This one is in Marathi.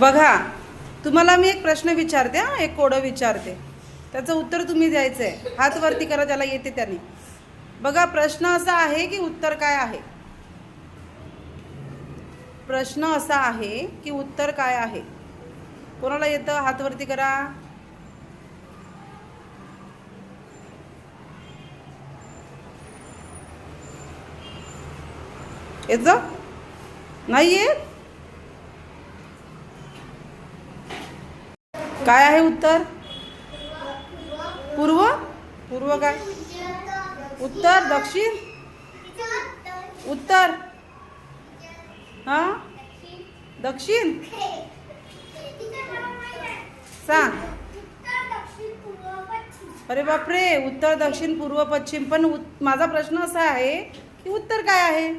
बघा, तुम्हाला मी एक प्रश्न विचारते, एक कोडं विचारते, त्याचं उत्तर तुम्ही द्यायचं आहे. हात वरती करा ज्याला येते त्याने. बघा, प्रश्न असा आहे की उत्तर काय आहे. प्रश्न असा आहे की उत्तर काय आहे. कोणाला येतं हात वरती करा. येतं नाही येत. काय आहे उत्तर? पूर्व. पूर्व काय? उत्तर. दक्षिण. उत्तर. हां, दक्षिण. सांग. अरे बापरे, उत्तर, दक्षिण, पूर्व, पश्चिम. पण माझा प्रश्न असा आहे की उत्तर काय आहे.